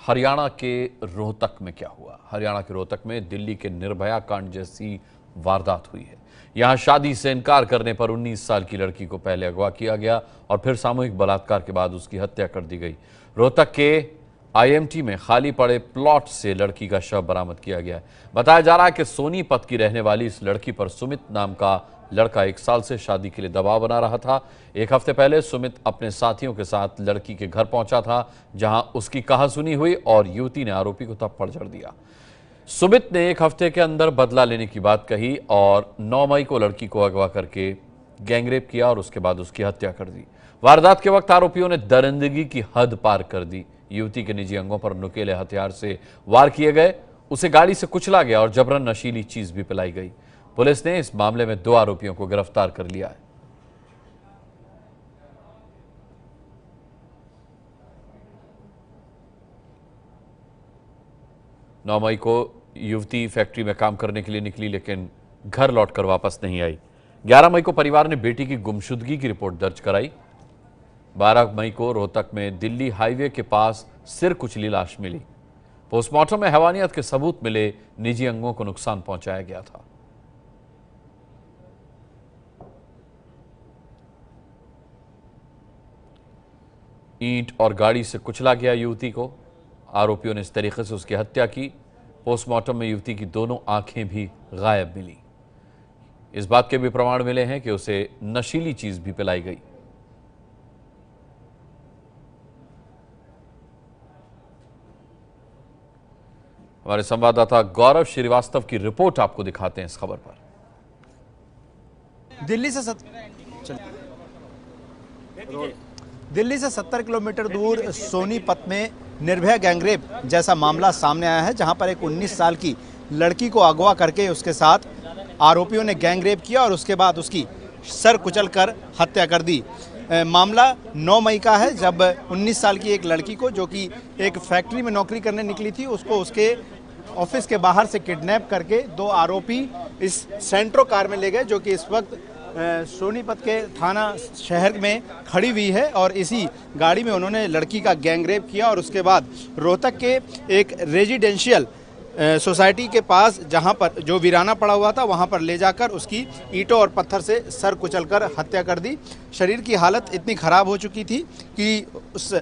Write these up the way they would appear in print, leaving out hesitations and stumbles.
हरियाणा के रोहतक में क्या हुआ? हरियाणा के रोहतक में दिल्ली के निर्भया कांड जैसी वारदात हुई है। यहां शादी से इनकार करने पर 19 साल की लड़की को पहले अगवा किया गया और फिर सामूहिक बलात्कार के बाद उसकी हत्या कर दी गई। रोहतक के आईएमटी में खाली पड़े प्लॉट से लड़की का शव बरामद किया गया है। बताया जा रहा है कि सोनीपत की रहने वाली इस लड़की पर सुमित नाम का लड़का 1 साल से शादी के लिए दबाव बना रहा था। 1 हफ्ते पहले सुमित अपने साथियों के साथ लड़की के घर पहुंचा था, जहां उसकी कहासुनी हुई और युवती ने आरोपी को थप्पड़ जड़ दिया। सुमित ने 1 हफ्ते के अंदर बदला लेने की बात कही और 9 मई को लड़की को अगवा करके गैंगरेप किया और उसके बाद उसकी हत्या कर दी। वारदात के वक्त आरोपियों ने दरिंदगी की हद पार कर दी। युवती के निजी अंगों पर नुकीले हथियार से वार किए गए, उसे गाड़ी से कुचला गया और जबरन नशीली चीज भी पिलाई गई। पुलिस ने इस मामले में 2 आरोपियों को गिरफ्तार कर लिया है। नौ मई को युवती फैक्ट्री में काम करने के लिए निकली, लेकिन घर लौटकर वापस नहीं आई। 11 मई को परिवार ने बेटी की गुमशुदगी की रिपोर्ट दर्ज कराई। 12 मई को रोहतक में दिल्ली हाईवे के पास सिर कुचली लाश मिली। पोस्टमार्टम में हैवानियत के सबूत मिले, निजी अंगों को नुकसान पहुंचाया गया था। ईंट और गाड़ी से कुचला गया युवती को। आरोपियों ने इस तरीके से उसकी हत्या की। पोस्टमार्टम में युवती की दोनों आंखें भी गायब मिली। इस बात के भी प्रमाण मिले हैं कि उसे नशीली चीज भी पिलाई गई। हमारे संवाददाता गौरव श्रीवास्तव की रिपोर्ट आपको दिखाते हैं इस खबर पर। दिल्ली से 70 किलोमीटर दूर सोनीपत में निर्भया गैंगरेप जैसा मामला सामने आया है, जहां पर एक 19 साल की लड़की को अगवा करके उसके साथ आरोपियों ने गैंगरेप किया और उसके बाद उसकी सर कुचलकर हत्या कर दी। मामला 9 मई का है, जब 19 साल की एक लड़की को, जो कि एक फैक्ट्री में नौकरी करने निकली थी, उसको उसके ऑफिस के बाहर से किडनैप करके 2 आरोपी इस सेंट्रो कार में ले गए, जो कि इस वक्त सोनीपत के थाना शहर में खड़ी हुई है। और इसी गाड़ी में उन्होंने लड़की का गैंगरेप किया और उसके बाद रोहतक के एक रेजिडेंशियल सोसाइटी के पास, जहां पर जो वीराना पड़ा हुआ था, वहां पर ले जाकर उसकी ईंटों और पत्थर से सर कुचलकर हत्या कर दी। शरीर की हालत इतनी ख़राब हो चुकी थी कि उस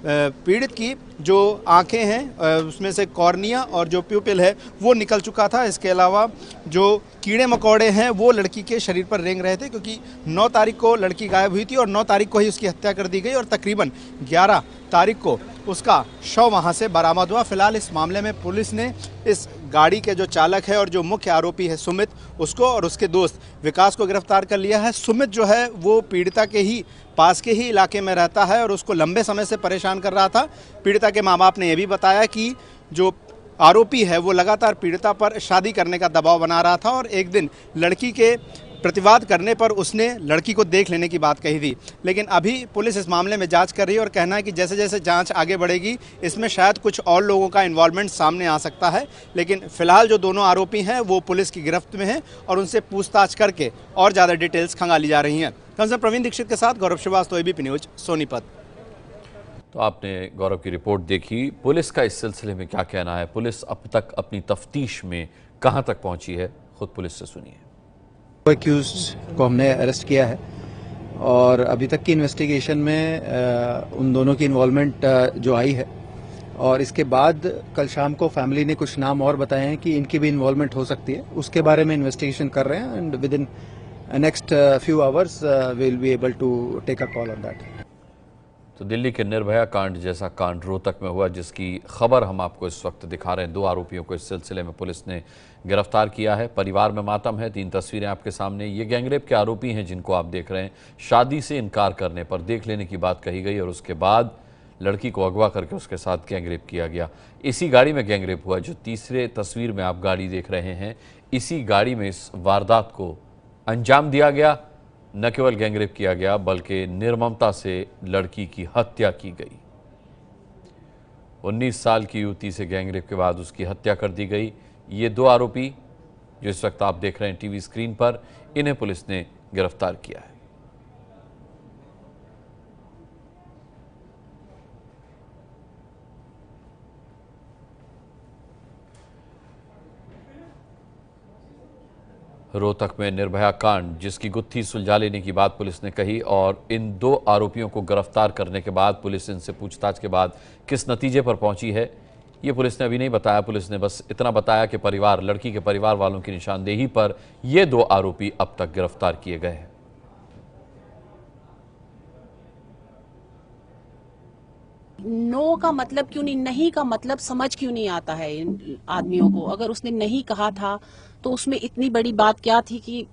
पीड़ित की जो आंखें हैं, उसमें से कॉर्निया और जो प्यूपिल है वो निकल चुका था। इसके अलावा जो कीड़े मकोड़े हैं वो लड़की के शरीर पर रेंग रहे थे, क्योंकि 9 तारीख को लड़की गायब हुई थी और 9 तारीख को ही उसकी हत्या कर दी गई और तकरीबन 11 तारीख को उसका शव वहां से बरामद हुआ। फिलहाल इस मामले में पुलिस ने इस गाड़ी के जो चालक है और जो मुख्य आरोपी है सुमित, उसको और उसके दोस्त विकास को गिरफ्तार कर लिया है। सुमित जो है वो पीड़िता के ही पास के ही इलाके में रहता है और उसको लंबे समय से परेशान कर रहा था। पीड़िता के माँ बाप ने यह भी बताया कि जो आरोपी है वो लगातार पीड़िता पर शादी करने का दबाव बना रहा था और एक दिन लड़की के प्रतिवाद करने पर उसने लड़की को देख लेने की बात कही थी। लेकिन अभी पुलिस इस मामले में जांच कर रही है और कहना है कि जैसे जैसे जांच आगे बढ़ेगी, इसमें शायद कुछ और लोगों का इन्वॉल्वमेंट सामने आ सकता है। लेकिन फिलहाल जो दोनों आरोपी हैं वो पुलिस की गिरफ्त में हैं और उनसे पूछताछ करके और ज़्यादा डिटेल्स खंगाली जा रही हैं। कंसर्न प्रवीण दीक्षित के साथ गौरव श्रीवास्तव, एबीपी न्यूज, सोनीपत। तो आपने गौरव की रिपोर्ट देखी। पुलिस का इस सिलसिले में क्या कहना है? पुलिस अब तक अपनी तफ्तीश में कहां तक पहुंची है? खुद पुलिस से सुनिए। एक्यूज्ड को हमने अरेस्ट किया है और अभी तक की इन्वेस्टिगेशन में उन दोनों की इन्वॉल्वमेंट जो आई है, और इसके बाद कल शाम को फैमिली ने कुछ नाम और बताए हैं कि इनकी भी इन्वॉल्वमेंट हो सकती है। उसके बारे में इन्वेस्टिगेशन कर रहे हैं and within next few hours we will be able to take a call on that. तो दिल्ली के निर्भया कांड जैसा कांड रोहतक में हुआ, जिसकी खबर हम आपको इस वक्त दिखा रहे हैं। 2 आरोपियों को इस सिलसिले में पुलिस ने गिरफ्तार किया है। परिवार में मातम है। 3 तस्वीरें आपके सामने। ये गैंगरेप के आरोपी हैं जिनको आप देख रहे हैं। शादी से इनकार करने पर देख लेने की बात कही गई और उसके बाद लड़की को अगवा करके उसके साथ गैंगरेप किया गया। इसी गाड़ी में गैंगरेप हुआ। जो तीसरे तस्वीर में आप गाड़ी देख रहे हैं, इसी गाड़ी में इस वारदात को अंजाम दिया गया। न केवल गैंगरेप किया गया, बल्कि निर्ममता से लड़की की हत्या की गई। 19 साल की युवती से गैंगरेप के बाद उसकी हत्या कर दी गई। ये 2 आरोपी जो इस वक्त आप देख रहे हैं टीवी स्क्रीन पर, इन्हें पुलिस ने गिरफ्तार किया है। रोहतक में निर्भया कांड, जिसकी गुत्थी सुलझा लेने की बात पुलिस ने कही और इन 2 आरोपियों को गिरफ्तार करने के बाद पुलिस इनसे पूछताछ के बाद किस नतीजे पर पहुंची है, ये पुलिस ने अभी नहीं बताया। पुलिस ने बस इतना बताया कि लड़की के परिवार वालों की निशानदेही पर ये 2 आरोपी अब तक गिरफ्तार किए गए हैं। नो का मतलब क्यों नहीं का मतलब समझ क्यों नहीं आता है इन आदमियों को। अगर उसने नहीं कहा था तो उसमें इतनी बड़ी बात क्या थी कि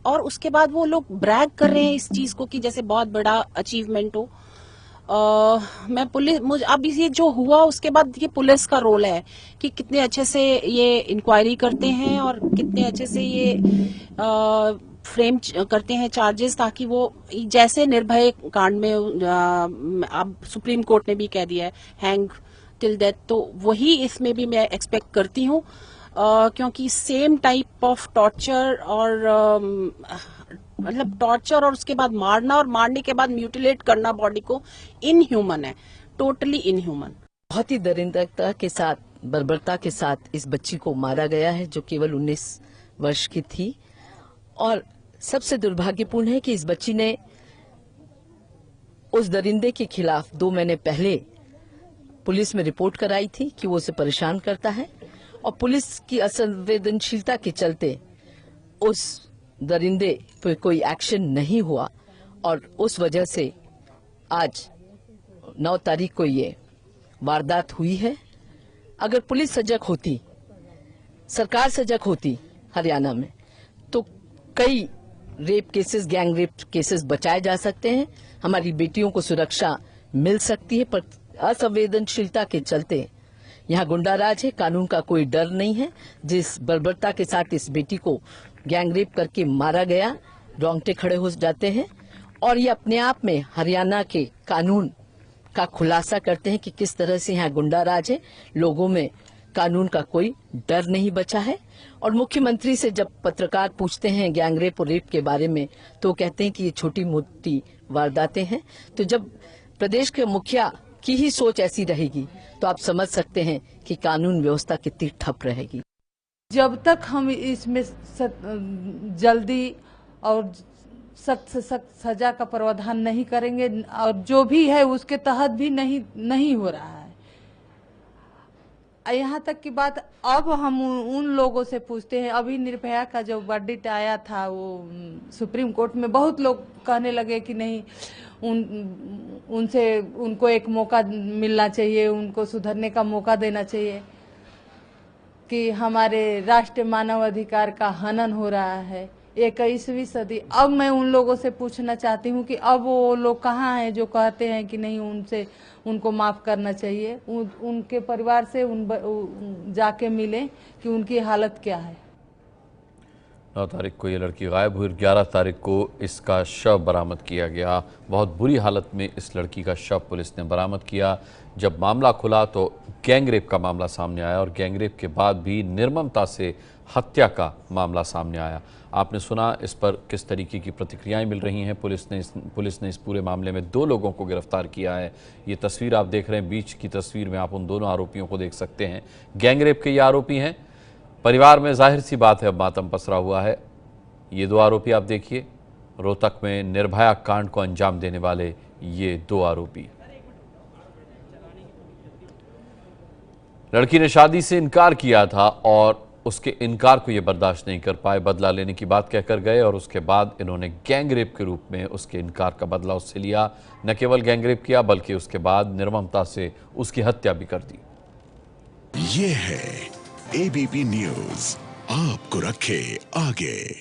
और उसके बाद वो लोग ब्रैग कर रहे हैं इस चीज को कि जैसे बहुत बड़ा अचीवमेंट हो। मैं मुझे अब ये जो हुआ उसके बाद ये पुलिस का रोल है कि कितने अच्छे से ये इंक्वायरी करते हैं और कितने अच्छे से ये फ्रेम करते हैं चार्जेस, ताकि वो जैसे निर्भय कांड में अब सुप्रीम कोर्ट ने भी कह दिया है हैंग टिल डेथ, तो वही इसमें भी मैं एक्सपेक्ट करती हूँ। क्योंकि सेम टाइप ऑफ टॉर्चर और मतलब टॉर्चर और उसके बाद मारना और मारने के बाद म्यूटिलेट करना बॉडी को इनह्यूमन है, टोटली इनह्यूमन। बहुत ही दरिंदता के साथ, बर्बरता के साथ इस बच्ची को मारा गया है जो केवल 19 वर्ष की थी। और सबसे दुर्भाग्यपूर्ण है कि इस बच्ची ने उस दरिंदे के खिलाफ 2 महीने पहले पुलिस में रिपोर्ट कराई थी कि वो उसे परेशान करता है, और पुलिस की असंवेदनशीलता के चलते उस दरिंदे पर कोई एक्शन नहीं हुआ और उस वजह से आज 9 तारीख को ये वारदात हुई है। अगर पुलिस सजग होती, सरकार सजग होती हरियाणा में, तो कई rape cases, gang rape cases बचाए जा सकते हैं, हमारी बेटियों को सुरक्षा मिल सकती है। पर असंवेदनशीलता के चलते यहाँ गुंडाराज है, कानून का कोई डर नहीं है। जिस बर्बरता के साथ इस बेटी को गैंग रेप करके मारा गया, रोंगटे खड़े हो जाते हैं। और ये अपने आप में हरियाणा के कानून का खुलासा करते हैं कि किस तरह से यहाँ गुंडाराज है, लोगों में कानून का कोई डर नहीं बचा है। और मुख्यमंत्री से जब पत्रकार पूछते हैं गैंग रेप और रेप के बारे में, तो कहते हैं कि ये छोटी मोटी वारदातें हैं। तो जब प्रदेश के मुखिया की ही सोच ऐसी रहेगी तो आप समझ सकते हैं कि कानून व्यवस्था कितनी ठप रहेगी। जब तक हम इसमें जल्दी और सख्त से सख्त सजा का प्रावधान नहीं करेंगे और जो भी है उसके तहत भी नहीं हो रहा है। यहाँ तक की बात अब हम उन लोगों से पूछते हैं, अभी निर्भया का जो वर्डिक्ट आया था वो सुप्रीम कोर्ट में, बहुत लोग कहने लगे कि नहीं उनको एक मौका मिलना चाहिए, उनको सुधरने का मौका देना चाहिए, कि हमारे राष्ट्रीय मानव अधिकार का हनन हो रहा है 21वीं सदी। अब मैं उन लोगों से पूछना चाहती हूँ कि अब वो लोग कहाँ हैं जो कहते हैं कि नहीं उनको माफ करना चाहिए। उनके परिवार से जाके मिलें कि उनकी हालत क्या है। 9 तारीख को ये लड़की गायब हुई, 11 तारीख को इसका शव बरामद किया गया। बहुत बुरी हालत में इस लड़की का शव पुलिस ने बरामद किया। जब मामला खुला तो गैंग रेप का मामला सामने आया और गैंग रेप के बाद भी निर्ममता से हत्या का मामला सामने आया। आपने सुना इस पर किस तरीके की प्रतिक्रियाएं मिल रही हैं। पुलिस ने इस पूरे मामले में 2 लोगों को गिरफ्तार किया है। ये तस्वीर आप देख रहे हैं, बीच की तस्वीर में आप उन दोनों आरोपियों को देख सकते हैं। गैंग रेप के ये आरोपी हैं। परिवार में जाहिर सी बात है अब मातम पसरा हुआ है। ये 2 आरोपी आप देखिए, रोहतक में निर्भया कांड को अंजाम देने वाले ये 2 आरोपी। लड़की ने शादी से इनकार किया था और उसके इनकार को ये बर्दाश्त नहीं कर पाए, बदला लेने की बात कहकर गए और उसके बाद इन्होंने गैंग रेप के रूप में उसके इनकार का बदला उससे लिया। न केवल गैंग रेप किया बल्कि उसके बाद निर्ममता से उसकी हत्या भी कर दी। ये है एबीपी न्यूज़, आपको रखे आगे।